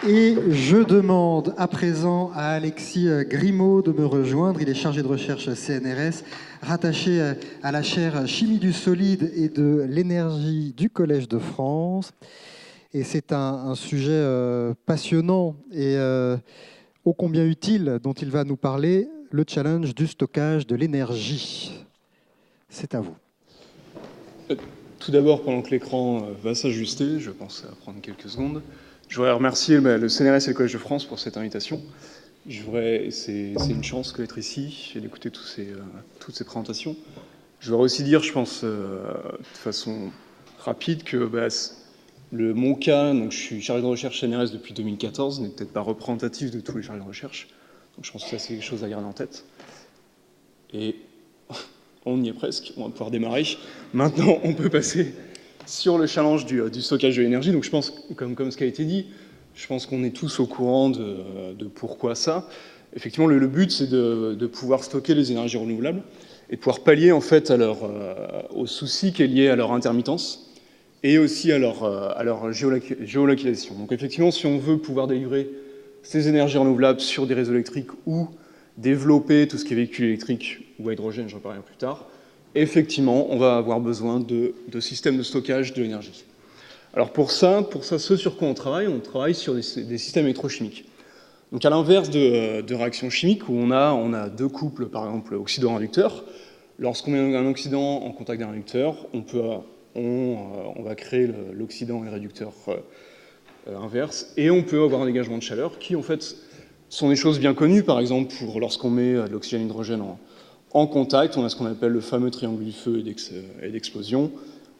Et je demande à présent à Alexis Grimaud de me rejoindre. Il est chargé de recherche CNRS, rattaché à la chaire Chimie du solide et de l'énergie du Collège de France. Et c'est un sujet passionnant et ô combien utile dont il va nous parler, le challenge du stockage de l'énergie. C'est à vous. Tout d'abord, pendant que l'écran va s'ajuster, je pense à prendre quelques secondes, je voudrais remercier le CNRS et le Collège de France pour cette invitation. C'est une chance d'être ici et d'écouter toutes ces présentations. Je voudrais aussi dire, je pense, de façon rapide, que mon cas, donc je suis chargé de recherche CNRS depuis 2014, n'est peut-être pas représentatif de tous les chargés de recherche. Donc je pense que ça, c'est quelque chose à garder en tête. Et on y est presque, on va pouvoir démarrer. Maintenant, on peut passer sur le challenge du stockage de l'énergie. Donc je pense, comme ce qui a été dit, je pense qu'on est tous au courant de pourquoi ça. Effectivement, le but, c'est de pouvoir stocker les énergies renouvelables et de pouvoir pallier en fait aux soucis qui est lié à leur intermittence et aussi à leur géolocalisation. Donc effectivement, si on veut pouvoir délivrer ces énergies renouvelables sur des réseaux électriques ou développer tout ce qui est véhicule électrique ou hydrogène, j'en parlerai plus tard, effectivement, on va avoir besoin de systèmes de stockage de l'énergie. Alors pour ça, ce sur quoi on travaille sur des systèmes électrochimiques. Donc à l'inverse de réactions chimiques où on a deux couples, par exemple oxydant-réducteur, lorsqu'on met un oxydant en contact d'un réducteur, on va créer l'oxydant et le réducteur inverse, et on peut avoir un dégagement de chaleur qui en fait sont des choses bien connues. Par exemple, lorsqu'on met de l'oxygène et de l'hydrogène en contact, on a ce qu'on appelle le fameux triangle du feu et d'explosion.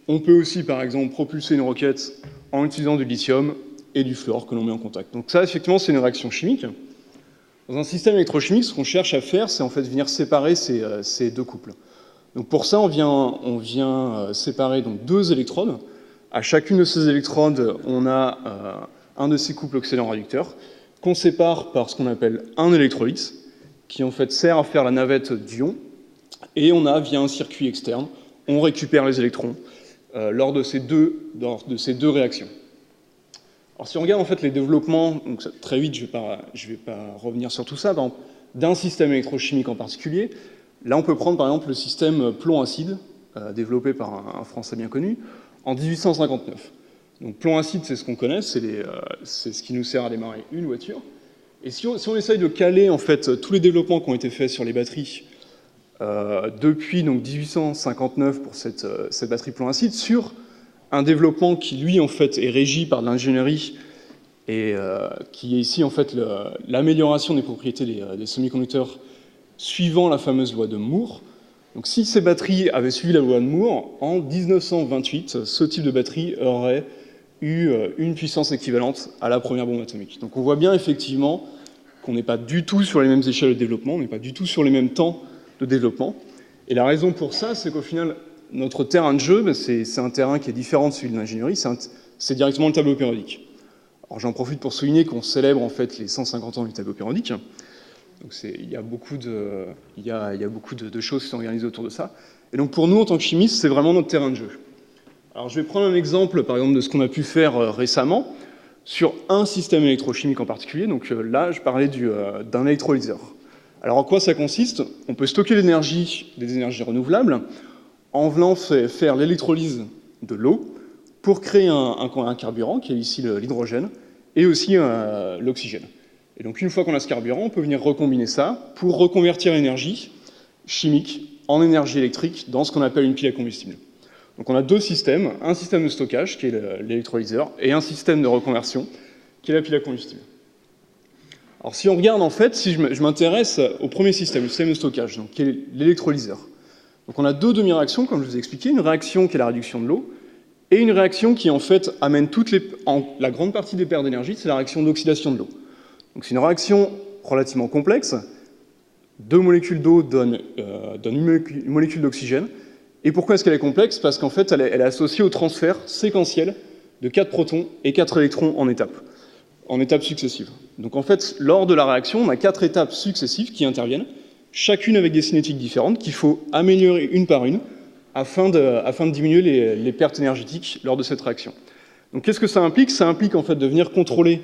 On peut aussi, par exemple, propulser une roquette en utilisant du lithium et du fluor que l'on met en contact. Donc ça, effectivement, c'est une réaction chimique. Dans un système électrochimique, ce qu'on cherche à faire, c'est en fait venir séparer ces deux couples. Donc pour ça, on vient séparer donc deux électrodes. À chacune de ces électrodes, on a un de ces couples oxydant-réducteur qu'on sépare par ce qu'on appelle un électrolyte, qui en fait sert à faire la navette d'ion, et on a, via un circuit externe, on récupère les électrons lors de ces deux réactions. Alors si on regarde en fait les développements, donc très vite, je vais pas revenir sur tout ça, d'un système électrochimique en particulier, là on peut prendre par exemple le système plomb-acide, développé par un Français bien connu, en 1859. Donc plomb-acide, c'est ce qu'on connaît, c'est ce qui nous sert à démarrer une voiture. Et si on essaye de caler en fait tous les développements qui ont été faits sur les batteries depuis donc 1859 pour cette batterie plomb-acide sur un développement qui lui en fait est régi par de l'ingénierie et qui est ici en fait l'amélioration des propriétés des semi-conducteurs suivant la fameuse loi de Moore. Donc si ces batteries avaient suivi la loi de Moore, en 1928, ce type de batterie aurait eu une puissance équivalente à la première bombe atomique. Donc on voit bien effectivement qu'on n'est pas du tout sur les mêmes échelles de développement, on n'est pas du tout sur les mêmes temps de développement. Et la raison pour ça, c'est qu'au final, notre terrain de jeu, c'est un terrain qui est différent de celui de l'ingénierie, c'est directement le tableau périodique. Alors j'en profite pour souligner qu'on célèbre en fait les 150 ans du tableau périodique. Donc il y a beaucoup de choses qui sont organisées autour de ça. Et donc pour nous, en tant que chimistes, c'est vraiment notre terrain de jeu. Alors je vais prendre un exemple, par exemple, de ce qu'on a pu faire récemment sur un système électrochimique en particulier. Donc là, je parlais d'un électrolyseur. Alors en quoi ça consiste? On peut stocker l'énergie, des énergies renouvelables, en venant faire l'électrolyse de l'eau pour créer un carburant, qui est ici l'hydrogène, et aussi l'oxygène. Et donc une fois qu'on a ce carburant, on peut venir recombiner ça pour reconvertir l'énergie chimique en énergie électrique dans ce qu'on appelle une pile à combustible. Donc on a deux systèmes, un système de stockage qui est l'électrolyseur et un système de reconversion qui est la pile à combustible. Alors si on regarde en fait, si je m'intéresse au premier système, le système de stockage, donc qui est l'électrolyseur. Donc on a deux demi-réactions, comme je vous ai expliqué, une réaction qui est la réduction de l'eau et une réaction qui en fait amène la grande partie des pertes d'énergie, c'est la réaction d'oxydation de l'eau. Donc c'est une réaction relativement complexe. Deux molécules d'eau donnent une molécule d'oxygène. Et pourquoi est-ce qu'elle est complexe? Parce qu'en fait, elle est associée au transfert séquentiel de 4 protons et 4 électrons en étapes successives. Donc en fait, lors de la réaction, on a 4 étapes successives qui interviennent, chacune avec des cinétiques différentes, qu'il faut améliorer une par une afin de diminuer les pertes énergétiques lors de cette réaction. Donc qu'est-ce que ça implique? Ça implique en fait de venir contrôler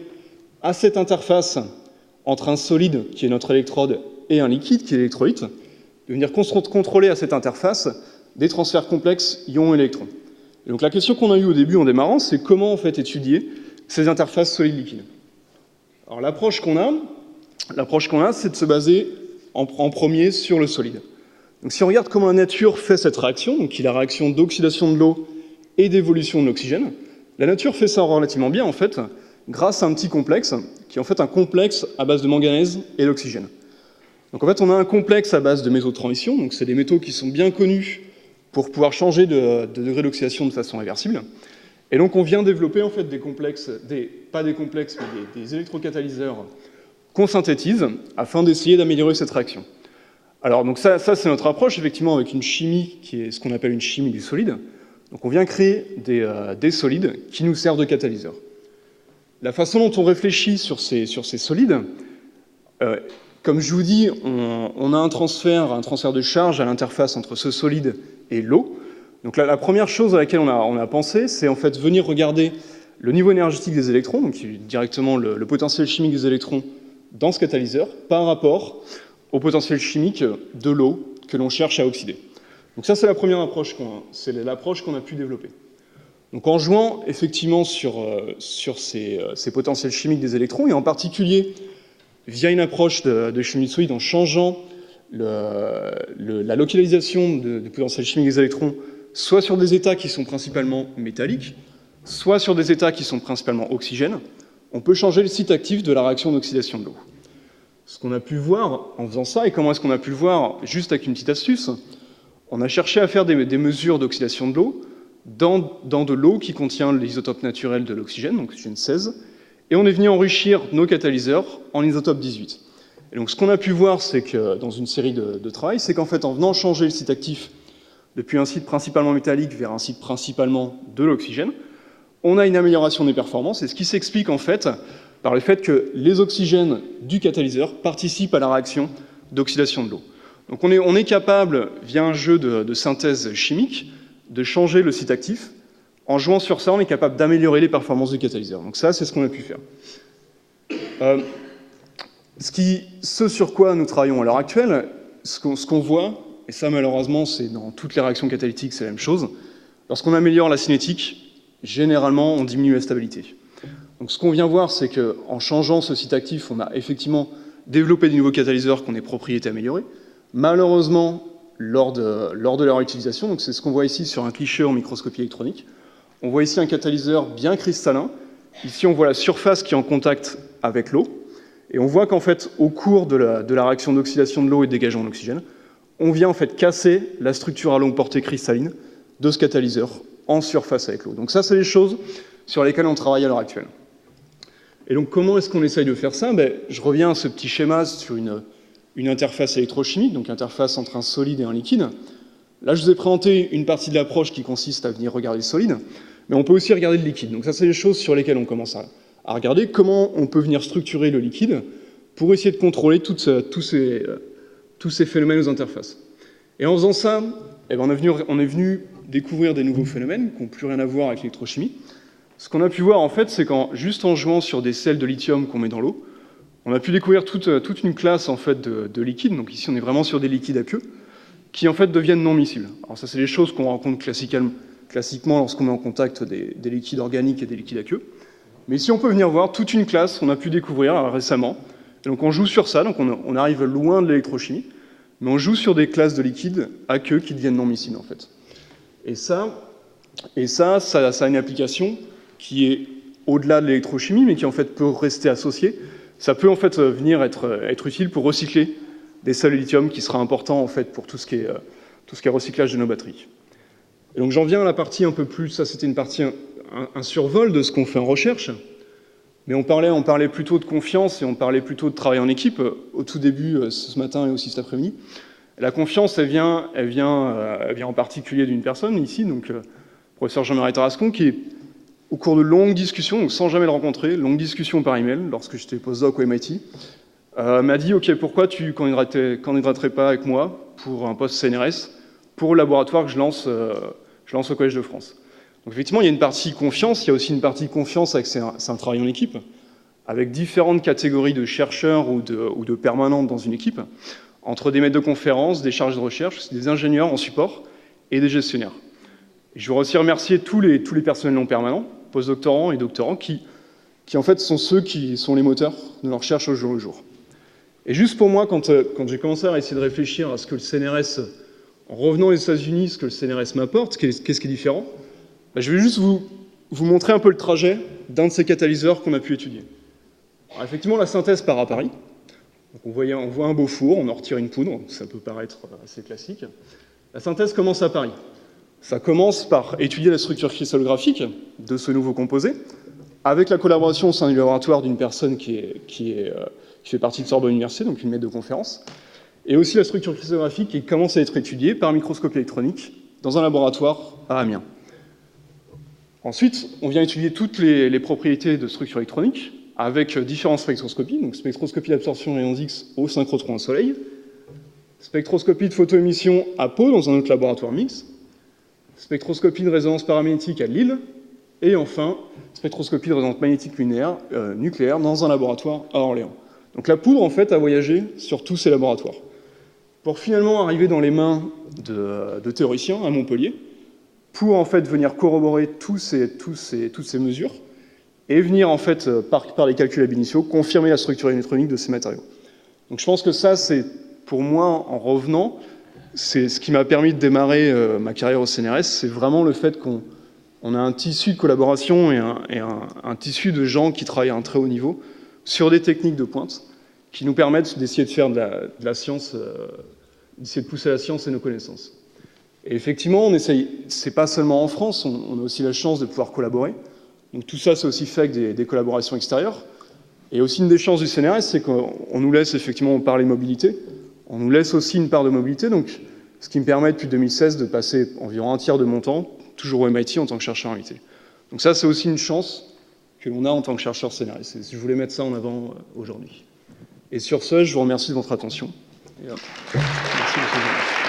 à cette interface entre un solide, qui est notre électrode, et un liquide, qui est l'électrolyte, de venir contrôler à cette interface des transferts complexes ions-électrons. Et donc la question qu'on a eue au début en démarrant, c'est comment en fait étudier ces interfaces solides-liquides. Alors l'approche qu'on a, c'est de se baser en premier sur le solide. Donc si on regarde comment la nature fait cette réaction, donc qui est la réaction d'oxydation de l'eau et d'évolution de l'oxygène, la nature fait ça relativement bien en fait, grâce à un petit complexe, qui est en fait un complexe à base de manganèse et d'oxygène. Donc en fait, on a un complexe à base de métaux de transition, donc c'est des métaux qui sont bien connus pour pouvoir changer de degré d'oxydation de façon réversible. Et donc on vient développer en fait des complexes, pas des complexes, mais des électrocatalyseurs qu'on synthétise afin d'essayer d'améliorer cette réaction. Alors donc ça c'est notre approche, effectivement, avec une chimie qui est ce qu'on appelle une chimie du solide. Donc on vient créer des solides qui nous servent de catalyseurs. La façon dont on réfléchit sur ces solides, comme je vous dis, on a un transfert de charge à l'interface entre ce solide et l'eau. Donc la première chose à laquelle on a pensé, c'est en fait venir regarder le niveau énergétique des électrons, donc directement le potentiel chimique des électrons dans ce catalyseur, par rapport au potentiel chimique de l'eau que l'on cherche à oxyder. Donc ça, c'est la première approche c'est l'approche qu'on a pu développer. Donc en jouant effectivement sur ces potentiels chimiques des électrons, et en particulier via une approche de chimie solide, en changeant la localisation du potentiel chimique des électrons, soit sur des états qui sont principalement métalliques, soit sur des états qui sont principalement oxygènes, on peut changer le site actif de la réaction d'oxydation de l'eau. Ce qu'on a pu voir en faisant ça, et comment est-ce qu'on a pu le voir juste avec une petite astuce, on a cherché à faire des mesures d'oxydation de l'eau dans de l'eau qui contient l'isotope naturel de l'oxygène, donc l'oxygène 16, et on est venu enrichir nos catalyseurs en isotope 18. Et donc ce qu'on a pu voir, c'est que dans une série de travail, c'est qu'en fait, en venant changer le site actif depuis un site principalement métallique vers un site principalement de l'oxygène, on a une amélioration des performances, et ce qui s'explique en fait par le fait que les oxygènes du catalyseur participent à la réaction d'oxydation de l'eau. Donc on est capable, via un jeu de synthèse chimique, de changer le site actif. En jouant sur ça, on est capable d'améliorer les performances du catalyseur. Donc ça, c'est ce qu'on a pu faire. Ce sur quoi nous travaillons à l'heure actuelle, ce qu'on voit, et ça malheureusement, c'est dans toutes les réactions catalytiques, c'est la même chose, lorsqu'on améliore la cinétique, généralement, on diminue la stabilité. Donc ce qu'on vient voir, c'est qu'en changeant ce site actif, on a effectivement développé des nouveaux catalyseurs qui ont des propriétés améliorées. Malheureusement, lors de leur utilisation, donc c'est ce qu'on voit ici sur un cliché en microscopie électronique, on voit ici un catalyseur bien cristallin. Ici, on voit la surface qui est en contact avec l'eau. Et on voit qu'en fait, au cours de la réaction d'oxydation de l'eau et de dégagement d'oxygène, on vient en fait casser la structure à longue portée cristalline de ce catalyseur en surface avec l'eau. Donc ça, c'est les choses sur lesquelles on travaille à l'heure actuelle. Et donc, comment est-ce qu'on essaye de faire ça? Je reviens à ce petit schéma sur une interface électrochimique, donc interface entre un solide et un liquide. Là, je vous ai présenté une partie de l'approche qui consiste à venir regarder le solide, mais on peut aussi regarder le liquide. Donc ça, c'est les choses sur lesquelles on commence à regarder comment on peut venir structurer le liquide pour essayer de contrôler tous ces phénomènes aux interfaces. Et en faisant ça, on est venu découvrir des nouveaux phénomènes qui n'ont plus rien à voir avec l'électrochimie. Ce qu'on a pu voir, en fait, c'est juste en jouant sur des sels de lithium qu'on met dans l'eau, on a pu découvrir toute une classe en fait, de liquides. Donc ici, on est vraiment sur des liquides aqueux qui en fait deviennent non miscibles. Alors ça, c'est les choses qu'on rencontre classiquement lorsqu'on est en contact des liquides organiques et des liquides aqueux. Mais ici, on peut venir voir toute une classe qu'on a pu découvrir récemment. Et donc on joue sur ça, donc on arrive loin de l'électrochimie, mais on joue sur des classes de liquides aqueux qui deviennent non miscibles en fait. Et ça a une application qui est au-delà de l'électrochimie, mais qui en fait peut rester associée. Ça peut en fait venir être utile pour recycler des sels de lithium qui sera important en fait pour tout ce qui est recyclage de nos batteries. Et donc j'en viens à la partie un peu plus, ça c'était une partie, un survol de ce qu'on fait en recherche, mais on parlait plutôt de confiance et on parlait plutôt de travail en équipe au tout début ce matin et aussi cet après-midi. La confiance, elle vient en particulier d'une personne ici, donc le professeur Jean-Marie Tarascon, qui au cours de longues discussions, donc sans jamais le rencontrer, longues discussions par email, lorsque j'étais postdoc au MIT, m'a dit « Ok, pourquoi tu ne candidaterais pas avec moi pour un poste CNRS pour le laboratoire que je lance au Collège de France ?» Donc effectivement, il y a une partie confiance, il y a aussi une partie confiance avec c'est un travail en équipe. avec différentes catégories de chercheurs ou de permanents dans une équipe, entre des maîtres de conférences, des chargés de recherche, des ingénieurs en support et des gestionnaires. Et je voudrais aussi remercier tous les personnels non permanents, postdoctorants et doctorants, qui en fait sont ceux qui sont les moteurs de la recherche au jour le jour. Et juste pour moi, quand j'ai commencé à essayer de réfléchir à ce que le CNRS, en revenant aux États-Unis, ce que le CNRS m'apporte, qu'est-ce qui est différent, je vais juste vous montrer un peu le trajet d'un de ces catalyseurs qu'on a pu étudier. Alors effectivement, la synthèse part à Paris. Donc on voit un beau four, on en retire une poudre, ça peut paraître assez classique. La synthèse commence à Paris. Ça commence par étudier la structure cristallographique de ce nouveau composé, avec la collaboration au sein du laboratoire d'une personne qui fait partie de Sorbonne Université, donc une maître de conférence, et aussi la structure cristallographique qui commence à être étudiée par microscopie électronique dans un laboratoire à Amiens. Ensuite, on vient étudier toutes les propriétés de structure électronique avec différentes spectroscopies, donc spectroscopie d'absorption rayons X au synchrotron au Soleil, spectroscopie de photoémission à Pau dans un autre laboratoire mixte, spectroscopie de résonance paramagnétique à Lille, et enfin, spectroscopie de résonance magnétique nucléaire dans un laboratoire à Orléans. Donc la poudre, en fait, a voyagé sur tous ces laboratoires, pour finalement arriver dans les mains de théoriciens à Montpellier, pour en fait venir corroborer toutes ces mesures, et venir en fait, par les calculs ab initio, confirmer la structure électronique de ces matériaux. Donc je pense que ça, c'est, pour moi, en revenant, c'est ce qui m'a permis de démarrer ma carrière au CNRS, c'est vraiment le fait qu'on a un tissu de collaboration et un tissu de gens qui travaillent à un très haut niveau sur des techniques de pointe qui nous permettent d'essayer de faire de la science, d'essayer de pousser la science et nos connaissances. Et effectivement, on essaye, c'est pas seulement en France, on a aussi la chance de pouvoir collaborer. Donc tout ça, c'est aussi fait avec des collaborations extérieures. Et aussi une des chances du CNRS, c'est qu'on nous laisse effectivement parler mobilité. On nous laisse aussi une part de mobilité, donc ce qui me permet depuis 2016 de passer environ un tiers de mon temps, toujours au MIT en tant que chercheur invité. Donc ça, c'est aussi une chance que l'on a en tant que chercheur CNRS. Et je voulais mettre ça en avant aujourd'hui. Et sur ce, je vous remercie de votre attention. Et, merci, monsieur le président.